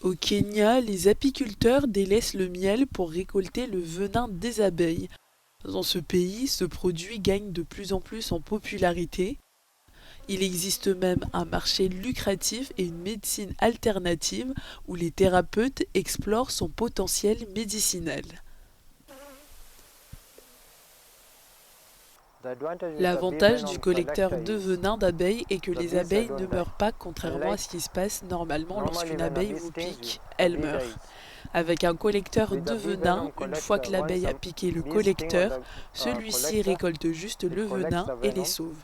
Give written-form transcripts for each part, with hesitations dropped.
Au Kenya, les apiculteurs délaissent le miel pour récolter le venin des abeilles. Dans ce pays, ce produit gagne de plus en plus en popularité. Il existe même un marché lucratif et une médecine alternative où les thérapeutes explorent son potentiel médicinal. L'avantage du collecteur de venin d'abeilles est que les abeilles ne meurent pas, contrairement à ce qui se passe normalement lorsqu'une abeille vous pique, elle meurt. Avec un collecteur de venin, une fois que l'abeille a piqué le collecteur, celui-ci récolte juste le venin et les sauve.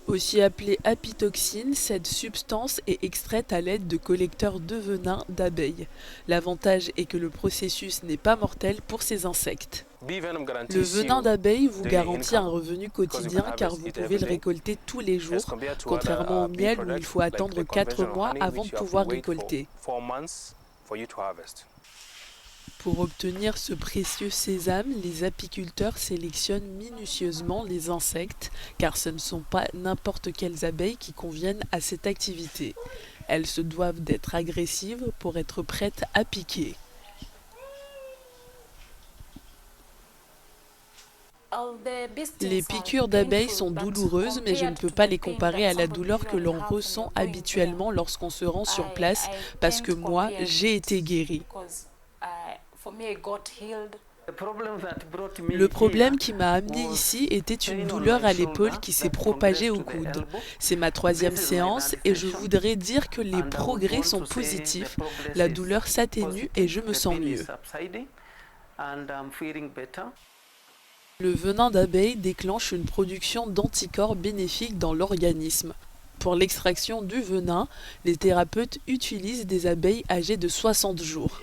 Aussi appelée apitoxine, cette substance est extraite à l'aide de collecteurs de venin d'abeilles. L'avantage est que le processus n'est pas mortel pour ces insectes. Le venin d'abeille vous garantit un revenu quotidien car vous pouvez le récolter tous les jours, contrairement au miel où il faut attendre 4 mois avant de pouvoir récolter. Pour obtenir ce précieux sésame, les apiculteurs sélectionnent minutieusement les insectes, car ce ne sont pas n'importe quelles abeilles qui conviennent à cette activité. Elles se doivent d'être agressives pour être prêtes à piquer. Les piqûres d'abeilles sont douloureuses, mais je ne peux pas les comparer à la douleur que l'on ressent habituellement lorsqu'on se rend sur place, parce que moi, j'ai été guérie. Le problème qui m'a amené ici était une douleur à l'épaule qui s'est propagée au coude. C'est ma 3e séance et je voudrais dire que les progrès sont positifs. La douleur s'atténue et je me sens mieux. Le venin d'abeille déclenche une production d'anticorps bénéfiques dans l'organisme. Pour l'extraction du venin, les thérapeutes utilisent des abeilles âgées de 60 jours.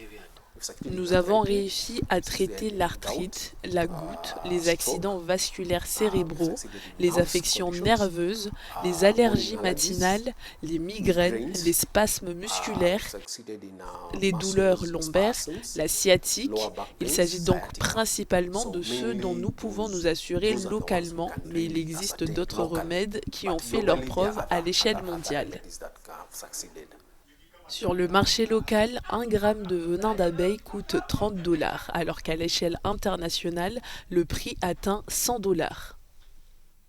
Nous avons réussi à traiter l'arthrite, la goutte, les accidents vasculaires cérébraux, les affections nerveuses, les allergies matinales, les migraines, les spasmes musculaires, les douleurs lombaires, la sciatique. Il s'agit donc principalement de ceux dont nous pouvons nous assurer localement, mais il existe d'autres remèdes qui ont fait leurs preuves à l'échelle mondiale. Sur le marché local, 1 gramme de venin d'abeille coûte $30, alors qu'à l'échelle internationale, le prix atteint $100.